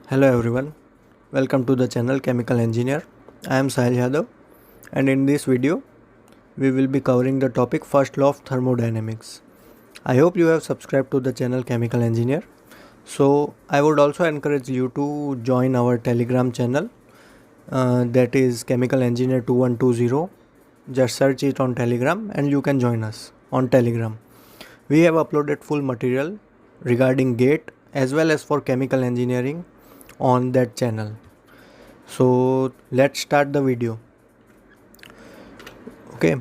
Hello everyone, welcome to the channel Chemical Engineer. I am Sahil Yadav and in this video we will be covering the topic first law of thermodynamics. I hope you have subscribed to the channel Chemical Engineer. So I would also encourage you to join our Telegram channel that is Chemical Engineer 2120. Just search it on Telegram and you can join us on Telegram. We have uploaded full material regarding GATE as well as for chemical engineering on that channel. So let's start the video. Okay,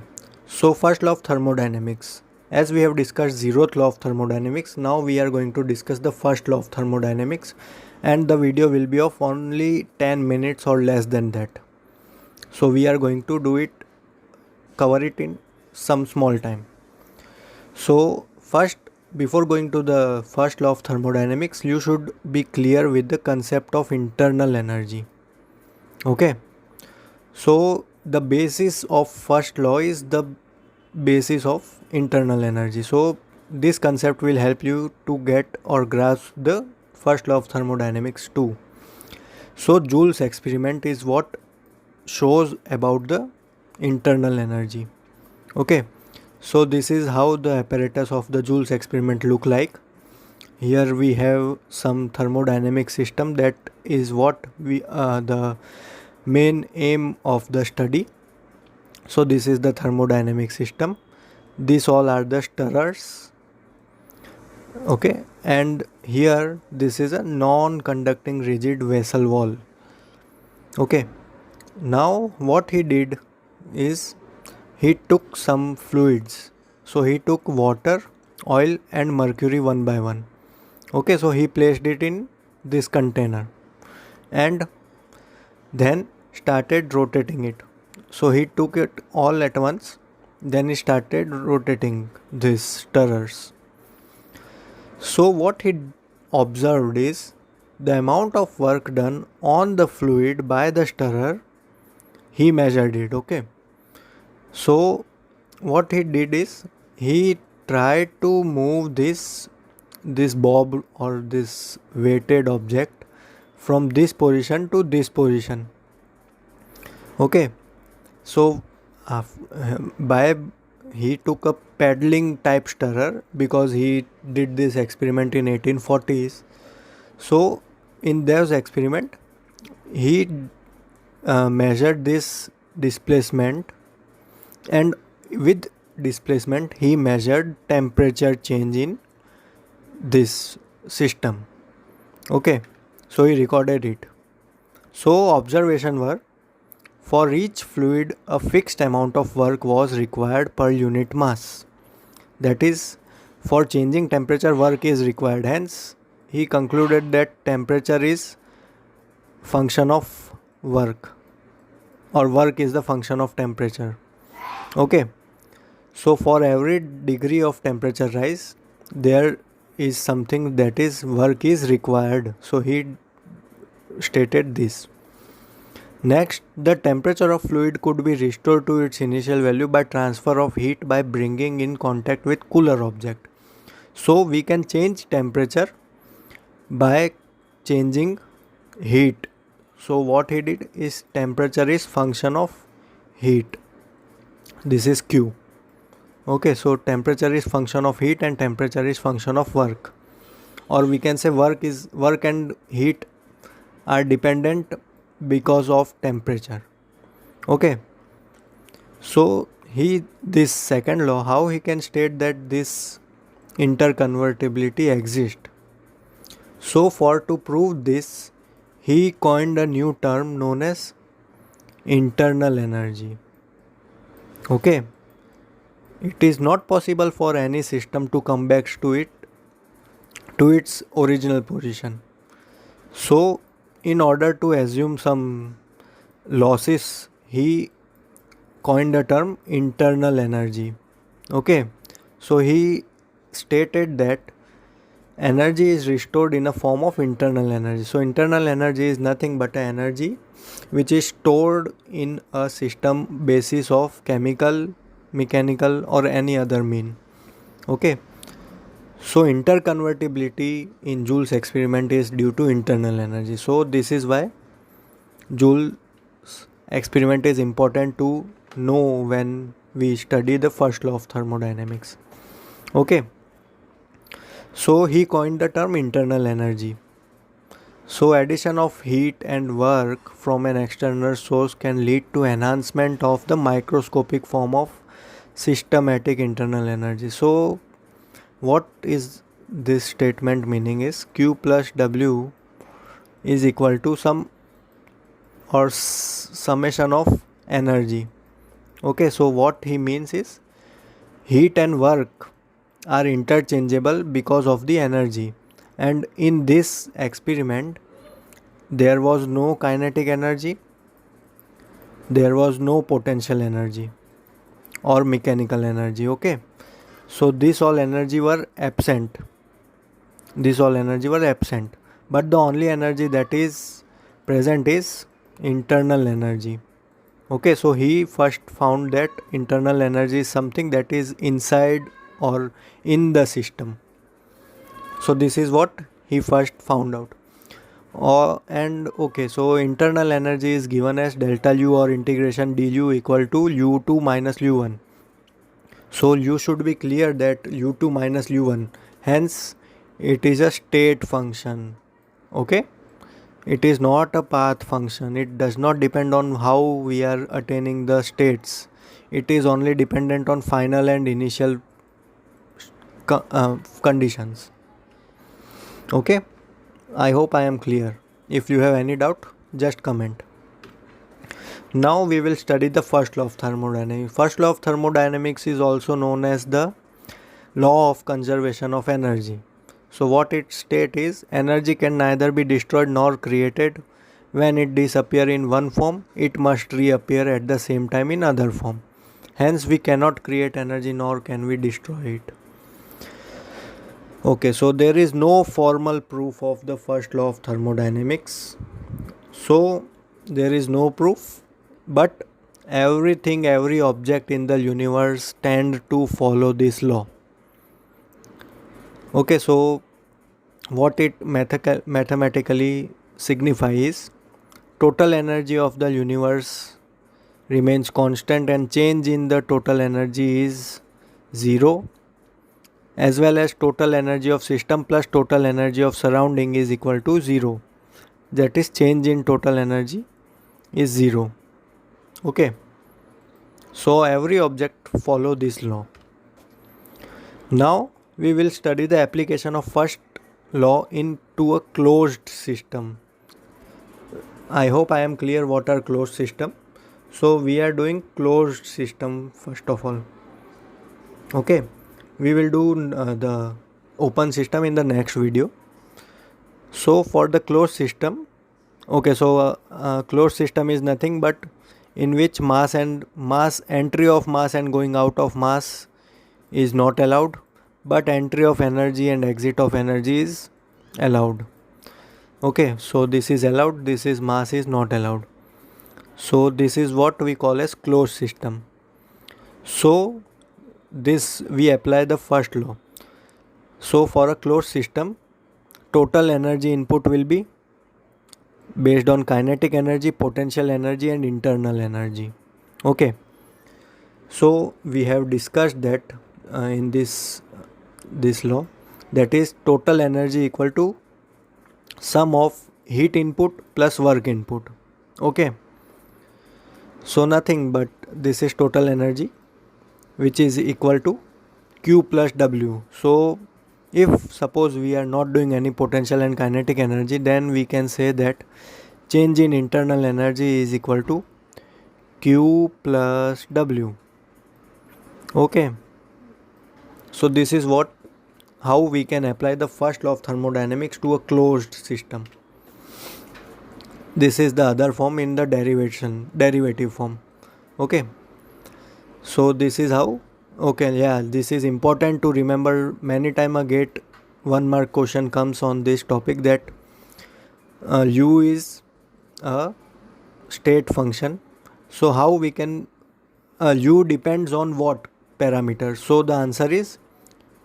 so first law of thermodynamics. As we have discussed zeroth law of thermodynamics, now we are going to discuss the first law of thermodynamics, and the video will be of only 10 minutes or less than that. So we are going to cover it in some small time. So first, before going to the first law of thermodynamics, you should be clear with the concept of internal energy. Okay, so the basis of first law is the basis of internal energy. So this concept will help you to get or grasp the first law of thermodynamics too. So Joule's experiment is what shows about the internal energy. Okay, so this is how the apparatus of the Joule's experiment look like. Here we have some thermodynamic system, that is what we the main aim of the study. So this is the thermodynamic system. These all are the stirrers. Okay, and here this is a non-conducting rigid vessel wall. Okay, now what he did is he took some fluids. So he took water, oil and mercury one by one. Okay, so he placed it in this container and then started rotating it. So he took it all at once, then he started rotating these stirrers. So what he observed is the amount of work done on the fluid by the stirrer, he measured it. Okay, so what he did is he tried to move this bob or this weighted object from this position to this position. Okay, so by he took a paddling type stirrer because he did this experiment in 1840s. So in those experiment he measured this displacement, and with displacement he measured temperature change in this system. Okay, so he recorded it. So observation were, for each fluid a fixed amount of work was required per unit mass. That is, for changing temperature work is required. Hence he concluded that temperature is function of work, or work is the function of temperature. Okay, so for every degree of temperature rise there is something, that is work is required. So he stated this. Next, the temperature of fluid could be restored to its initial value by transfer of heat by bringing in contact with cooler object. So we can change temperature by changing heat. So what he did is temperature is function of heat. This is Q. Okay, so temperature is function of heat and temperature is function of work, or we can say work and heat are dependent because of temperature. Okay, so this second law, how he can state that this interconvertibility exists. So for to prove this he coined a new term known as internal energy. Okay, it is not possible for any system to come back to its original position. So in order to assume some losses, he coined the term internal energy. Okay, so he stated that energy is restored in a form of internal energy. So internal energy is nothing but an energy which is stored in a system basis of chemical, mechanical or any other mean. Okay, So interconvertibility in Joule's experiment is due to internal energy. So this is why Joule's experiment is important to know when we study the first law of thermodynamics. Okay. So he coined the term internal energy. So addition of heat and work from an external source can lead to enhancement of the microscopic form of systematic internal energy. So what is this statement meaning is Q plus W is equal to some or summation of energy. Okay, so what he means is heat and work are interchangeable because of the energy, and in this experiment there was no kinetic energy, there was no potential energy or mechanical energy. Okay, so this all energy were absent, but the only energy that is present is internal energy. Okay, so he first found that internal energy is something that is inside or in the system. So this is what he first found out. And okay, so internal energy is given as delta U or integration du equal to u2 minus u1. So you should be clear that u2 minus u1, hence it is a state function. Okay, it is not a path function. It does not depend on how we are attaining the states. It is only dependent on final and initial conditions. Okay, I hope I am clear. If you have any doubt, just comment. Now we will study the first law of thermodynamics. First law of thermodynamics is also known as the law of conservation of energy. So what it states is energy can neither be destroyed nor created. When it disappears in one form, it must reappear at the same time in other form. Hence we cannot create energy nor can we destroy it. Okay, so there is no formal proof of the first law of thermodynamics. So there is no proof, but every object in the universe tend to follow this law. Okay, so what it mathematically signifies, total energy of the universe remains constant and change in the total energy is zero, as well as total energy of system plus total energy of surrounding is equal to zero. That is, change in total energy is zero. Okay, so every object follow this law. Now we will study the application of first law into a closed system. I hope I am clear what are closed system. So we are doing closed system first of all. Okay, we will do the open system in the next video. So for the closed system, okay, so closed system is nothing but in which entry of mass and going out of mass is not allowed, but entry of energy and exit of energy is allowed. Okay, so this is allowed, this is mass is not allowed. So this is what we call as closed system. So this we apply the first law. So for a closed system, total energy input will be based on kinetic energy, potential energy and internal energy. Okay, so we have discussed that in this law, that is total energy equal to sum of heat input plus work input. Okay, so nothing but this is total energy, which is equal to Q plus W. So if suppose we are not doing any potential and kinetic energy, then we can say that change in internal energy is equal to Q plus W. Okay, so this is how we can apply the first law of thermodynamics to a closed system. This is the other form in the derivative form. Okay, so this is how. Okay, yeah, this is important to remember. Many time a GATE 1 mark question comes on this topic, that u is a state function. So how we can u depends on what parameter? So the answer is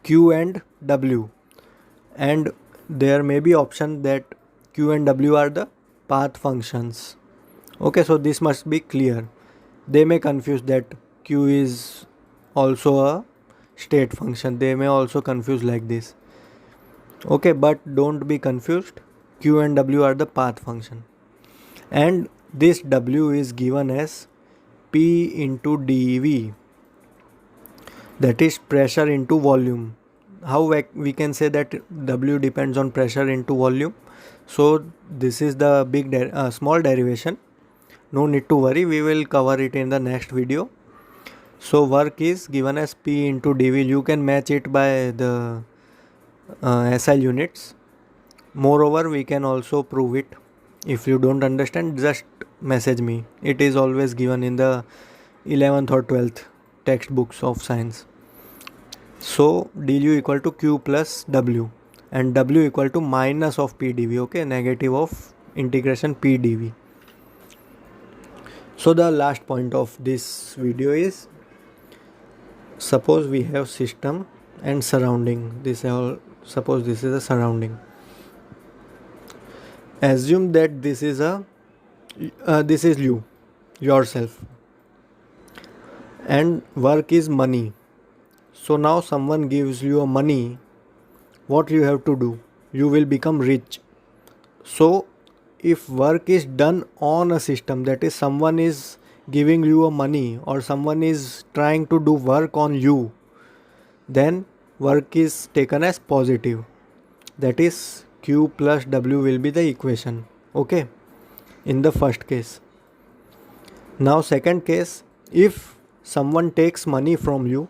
Q and W, and there may be option that Q and W are the path functions. Okay, so this must be clear. They may confuse that Q is also a state function. They may also confuse like this. Okay, but don't be confused. Q and W are the path function, and this W is given as P into dV, that is pressure into volume. How we can say that W depends on pressure into volume? So this is the small derivation. No need to worry, we will cover it in the next video. So work is given as P into dV. You can match it by the SI units. Moreover, we can also prove it. If you don't understand, just message me. It is always given in the 11th or 12th textbooks of science. So du equal to Q plus W, and W equal to minus of P dV. Okay, negative of integration P dV. So the last point of this video is, suppose we have system and surrounding. Suppose this is a surrounding. Assume that this is you yourself, and work is money. So now someone gives you a money. What you have to do? You will become rich. So if work is done on a system, that is someone is giving you a money or someone is trying to do work on you, then work is taken as positive. That is Q plus W will be the equation. Okay, in the first case. Now second case, if someone takes money from you,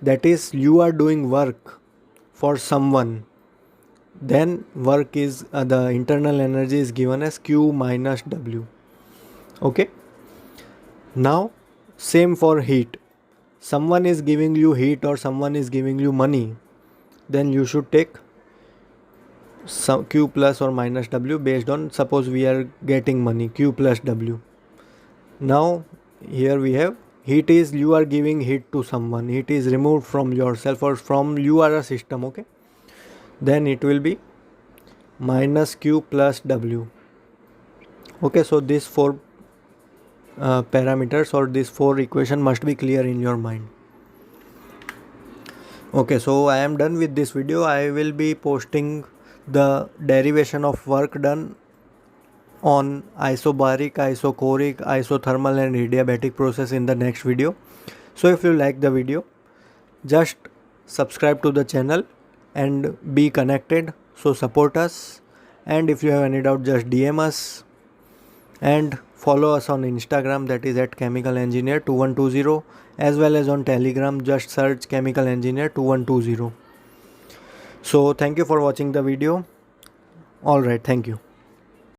that is you are doing work for someone, then work is the internal energy is given as Q minus W. Okay, now same for heat. Someone is giving you heat or someone is giving you money, then you should take some Q plus or minus W based on, suppose we are getting money, Q plus W. Now here we have heat is you are giving heat to someone, heat is removed from yourself or from you are a system. Okay, then it will be minus Q plus W. Okay, so these four parameters or these four equation must be clear in your mind. Okay, so I am done with this video. I will be posting the derivation of work done on isobaric, isochoric, isothermal and adiabatic process in the next video. So if you like the video, just subscribe to the channel and be connected. So support us, and if you have any doubt, just DM us, and follow us on Instagram, that is at Chemical Engineer 2120, as well as on Telegram, just search Chemical Engineer 2120. So thank you for watching the video. Alright, thank you.